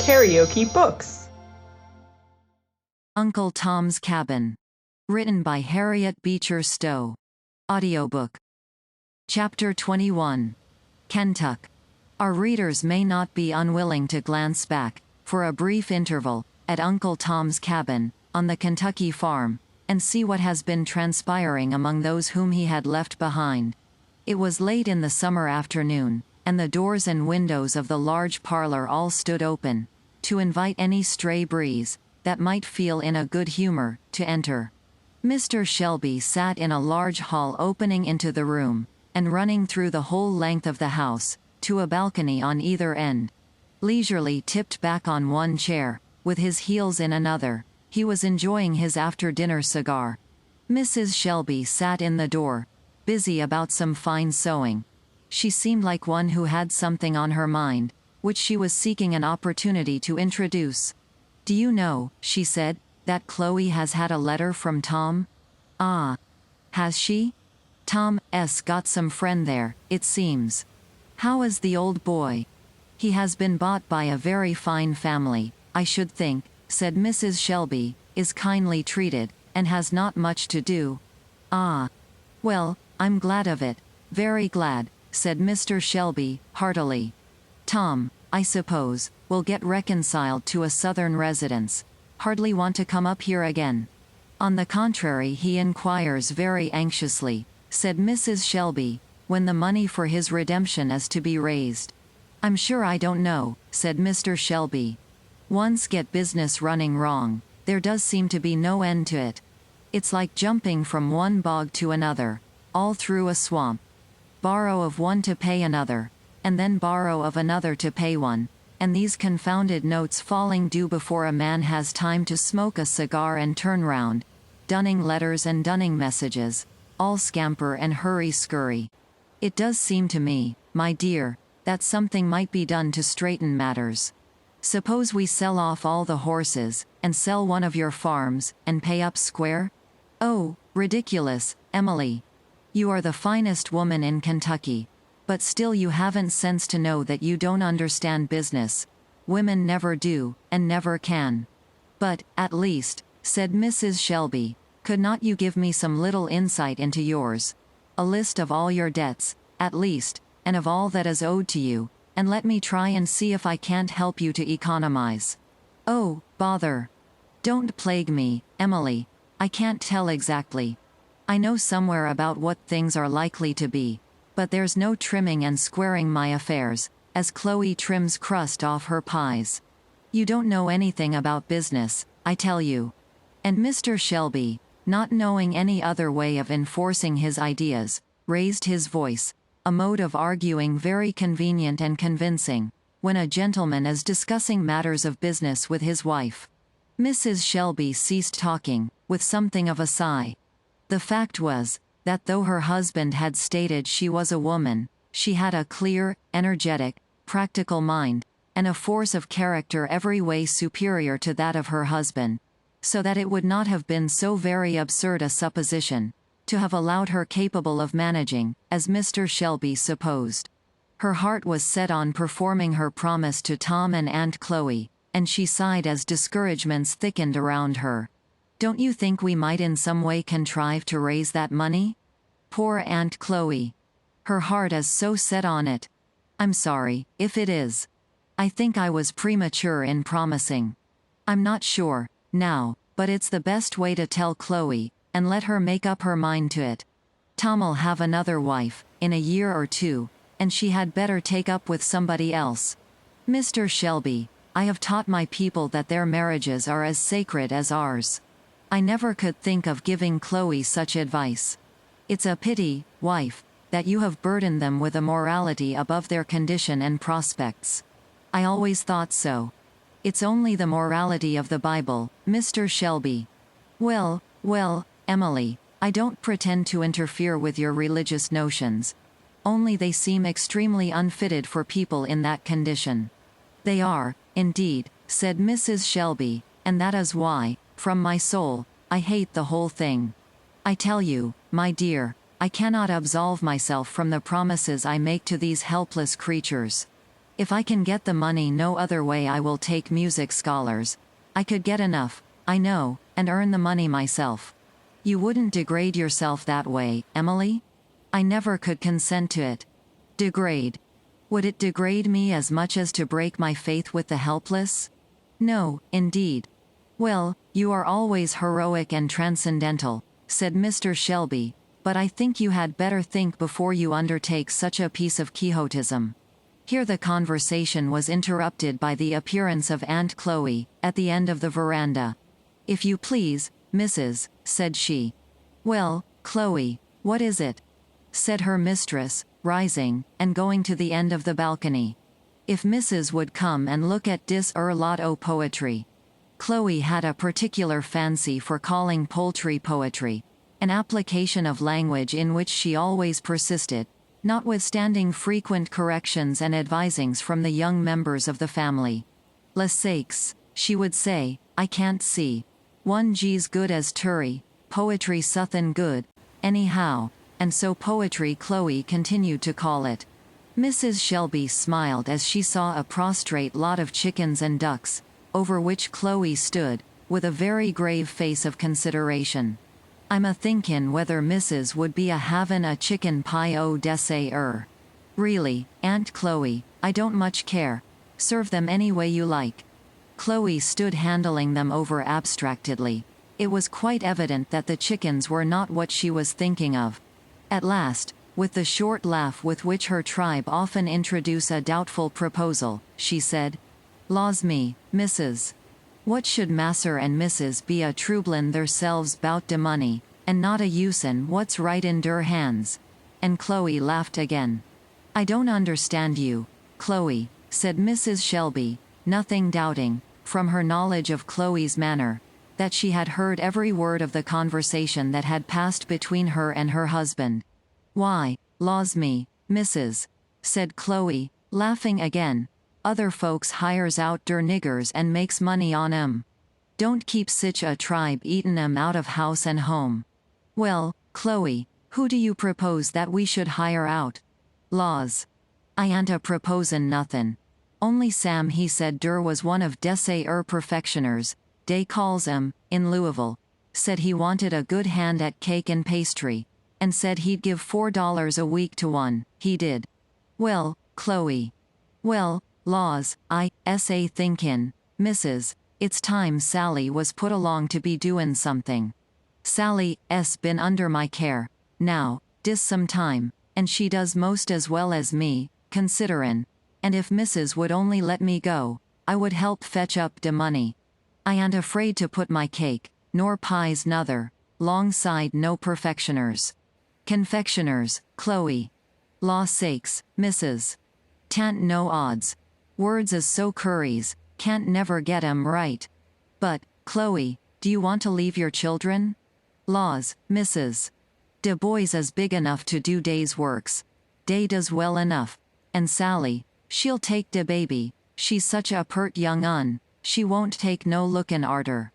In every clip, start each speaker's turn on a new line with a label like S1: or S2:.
S1: KaraokeBooks.
S2: Uncle Tom's Cabin. Written by Harriet Beecher Stowe. Audiobook. Chapter 21. Kentuck. Our readers may not be unwilling to glance back, for a brief interval, at Uncle Tom's cabin, on the Kentucky farm, and see what has been transpiring among those whom he had left behind. It was late in the summer afternoon, and the doors and windows of the large parlor all stood open, to invite any stray breeze, that might feel in a good humor, to enter. Mr. Shelby sat in a large hall opening into the room, and running through the whole length of the house, to a balcony on either end. Leisurely tipped back on one chair, with his heels in another, he was enjoying his after-dinner cigar. Mrs. Shelby sat in the door, busy about some fine sewing. She seemed like one who had something on her mind, which she was seeking an opportunity to introduce. "Do you know," she said, "that Chloe has had a letter from Tom?" "Ah. Has she? Tom's got some friend there, it seems." "How is the old boy?" "He has been bought by a very fine family, I should think," said Mrs. Shelby, "is kindly treated, and has not much to do." "Ah. Well, I'm glad of it, very glad," said Mr. Shelby, heartily. "Tom, I suppose, will get reconciled to a southern residence. Hardly want to come up here again?" "On the contrary, he inquires very anxiously," said Mrs. Shelby, "when the money for his redemption is to be raised." "I'm sure I don't know," said Mr. Shelby. "Once get business running wrong, there does seem to be no end to it. It's like jumping from one bog to another, all through a swamp. Borrow of one to pay another, and then borrow of another to pay one, and these confounded notes falling due before a man has time to smoke a cigar and turn round, dunning letters and dunning messages, all scamper and hurry-scurry. It does seem to me, my dear, that something might be done to straighten matters. Suppose we sell off all the horses, and sell one of your farms, and pay up square?" "Oh, ridiculous, Emily. You are the finest woman in Kentucky, but still you haven't sense to know that you don't understand business. Women never do, and never can." "But, at least," said Mrs. Shelby, "could not you give me some little insight into yours? A list of all your debts, at least, and of all that is owed to you, and let me try and see if I can't help you to economize." "Oh, bother. Don't plague me, Emily. I can't tell exactly. I know somewhere about what things are likely to be, but there's no trimming and squaring my affairs, as Chloe trims crust off her pies. You don't know anything about business, I tell you." And Mr. Shelby, not knowing any other way of enforcing his ideas, raised his voice, a mode of arguing very convenient and convincing, when a gentleman is discussing matters of business with his wife. Mrs. Shelby ceased talking, with something of a sigh. The fact was, that though her husband had stated she was a woman, she had a clear, energetic, practical mind, and a force of character every way superior to that of her husband, so that it would not have been so very absurd a supposition, to have allowed her capable of managing, as Mr. Shelby supposed. Her heart was set on performing her promise to Tom and Aunt Chloe, and she sighed as discouragements thickened around her. "Don't you think we might in some way contrive to raise that money? Poor Aunt Chloe. Her heart is so set on it. I'm sorry, if it is. I think I was premature in promising. I'm not sure, now, but it's the best way to tell Chloe, and let her make up her mind to it. Tom'll have another wife, in a year or two, and she had better take up with somebody else. Mr. Shelby, I have taught my people that their marriages are as sacred as ours. I never could think of giving Chloe such advice. It's a pity, wife, that you have burdened them with a morality above their condition and prospects. I always thought so. It's only the morality of the Bible, Mr. Shelby." Well, Emily, I don't pretend to interfere with your religious notions. Only they seem extremely unfitted for people in that condition." "They are, indeed," said Mrs. Shelby, "and that is why, from my soul, I hate the whole thing. I tell you, my dear, I cannot absolve myself from the promises I make to these helpless creatures. If I can get the money no other way, I will take music scholars. I could get enough, I know, and earn the money myself. You wouldn't degrade yourself that way, Emily? I never could consent to it. Degrade. Would it degrade me as much as to break my faith with the helpless? No, indeed. Well, you are always heroic and transcendental, said Mr. Shelby, but I think you had better think before you undertake such a piece of quixotism. Here the conversation was interrupted by the appearance of Aunt Chloe, at the end of the veranda. If you please, Mrs., said she. Well, Chloe, what is it? Said her mistress, rising, and going to the end of the balcony. If Mrs. would come and look at dis lot o poetry. Chloe had a particular fancy for calling poultry poetry, an application of language in which she always persisted, notwithstanding frequent corrections and advisings from the young members of the family. Les sakes, she would say, I can't see. One G's good as Turry, poetry suthin good, anyhow, and so poetry Chloe continued to call it. Mrs. Shelby smiled as she saw a prostrate lot of chickens and ducks, over which Chloe stood, with a very grave face of consideration. I'm a-thinkin' whether Mrs. would be a-havin' a chicken pie o' dessay. Really, Aunt Chloe, I don't much care. Serve them any way you like. Chloe stood handling them over abstractedly. It was quite evident that the chickens were not what she was thinking of. At last, with the short laugh with which her tribe often introduce a doubtful proposal, she said, Laws me, Mrs. What should Masser and Mrs. be a troublin' theirselves 'bout de money, and not a usin' what's right in der hands? And Chloe laughed again. I don't understand you, Chloe, said Mrs. Shelby, nothing doubting, from her knowledge of Chloe's manner, that she had heard every word of the conversation that had passed between her and her husband. Why, laws me, Mrs., said Chloe, laughing again, other folks hires out der niggers and makes money on 'em. Don't keep sich a tribe eatin' 'em out of house and home. Well, Chloe, who do you propose that we should hire out? Laws. I ain't a-proposin' nothin'. Only Sam he said der was one of dessay perfectioners, dey calls 'em, in Louisville, said he wanted a good hand at cake and pastry, and said he'd give $4 a week to one, he did. Well, Chloe. Well, laws, I.s.a. thinkin', Mrs., it's time Sally was put along to be doin' something. Sally's been under my care, now, dis some time, and she does most as well as me, considerin', and if Mrs. would only let me go, I would help fetch up de money. I ain't afraid to put my cake, nor pies nother, 'longside no perfectioners. Confectioners, Chloe. Law sakes, Mrs. Tant no odds. Words is so curries, can't never get 'em right. But, Chloe, do you want to leave your children? Laws, Mrs. De boys is big enough to do day's works. Day does well enough. And Sally, she'll take de baby, she's such a pert young un, she won't take no lookin' arter.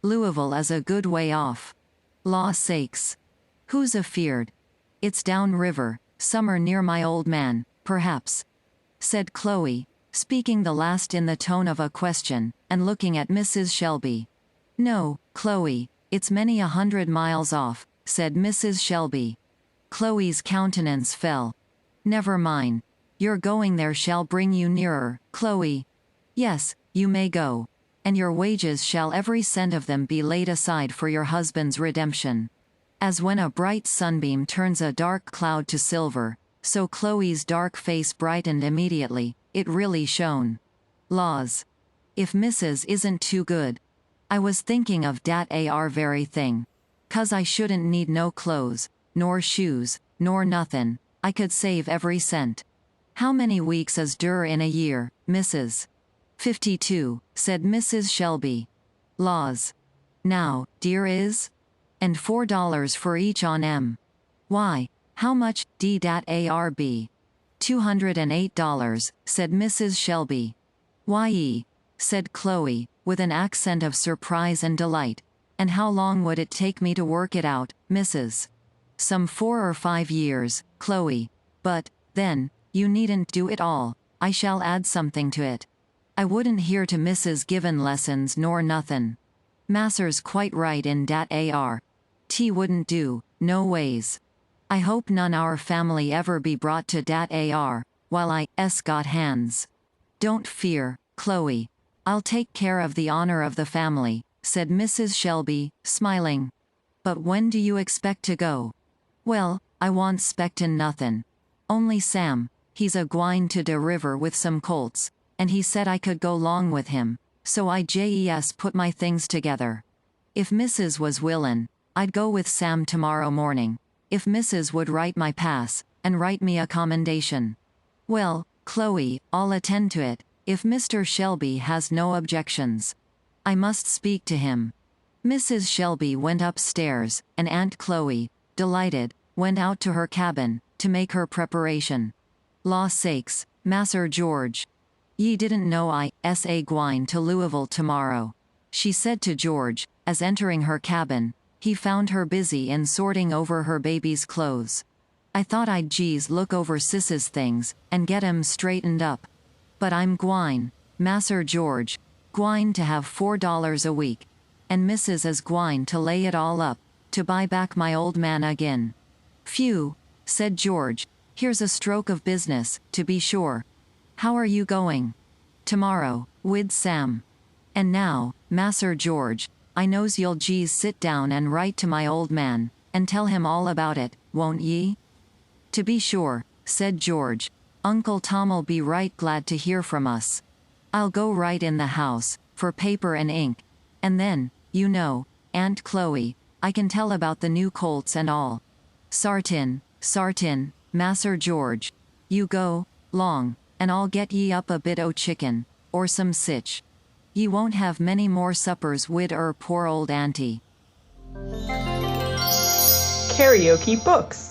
S2: Louisville is a good way off. Law sakes. Who's afeard? It's down river, somewhere near my old man, perhaps, said Chloe, speaking the last in the tone of a question, and looking at Mrs. Shelby. No, Chloe, it's many 100 miles off, said Mrs. Shelby. Chloe's countenance fell. Never mind. Your going there shall bring you nearer, Chloe. Yes, you may go. And your wages shall every cent of them be laid aside for your husband's redemption. As when a bright sunbeam turns a dark cloud to silver, so Chloe's dark face brightened immediately, it really shone. Laws. If Mrs. isn't too good. I was thinking of dat very thing. 'Cause I shouldn't need no clothes, nor shoes, nor nothin', I could save every cent. How many weeks is der in a year, Mrs.? 52, said Mrs. Shelby. Laws. Now, dear is? And $4 for each on 'em. Why, how much d dat arb? $208, said Mrs. Shelby. Why, said Chloe, with an accent of surprise and delight. And how long would it take me to work it out, Mrs.? Some 4 or 5 years, Chloe. But, then, you needn't do it all. I shall add something to it. I wouldn't hear to Mrs. Given lessons nor nothin'. Masser's quite right in dat ar. T wouldn't do, no ways. I hope none our family ever be brought to dat ar, while I got hands. Don't fear, Chloe. I'll take care of the honor of the family, said Mrs. Shelby, smiling. But when do you expect to go? Well, I want 'spectin' nothin'. Only Sam, he's a gwine to de river with some colts, and he said I could go 'long with him, so I jes put my things together. If Mrs. was willin', I'd go with Sam tomorrow morning, if Mrs. would write my pass, and write me a commendation. Well, Chloe, I'll attend to it, if Mr. Shelby has no objections. I must speak to him. Mrs. Shelby went upstairs, and Aunt Chloe, delighted, went out to her cabin, to make her preparation. Law sakes, Mas'r George. Ye didn't know I gwine to Louisville tomorrow, she said to George, as entering her cabin, he found her busy in sorting over her baby's clothes. I thought I'd look over Sis's things, and get 'em straightened up. But I'm gwine, Mas'r George, gwine to have $4 a week. And Mrs. is gwine to lay it all up, to buy back my old man agin. Phew, said George, here's a stroke of business, to be sure. How are you going? Tomorrow, wid Sam. And now, Mas'r George, I knows you'll sit down and write to my old man, and tell him all about it, won't ye? To be sure, said George. Uncle Tom'll be right glad to hear from us. I'll go right in the house, for paper and ink. And then, you know, Aunt Chloe, I can tell about the new colts and all. Sartin, Mas'r George. You go, 'long, and I'll get ye up a bit o' chicken, or some sich. Ye won't have many more suppers wid poor old auntie.
S1: KaraokeBooks.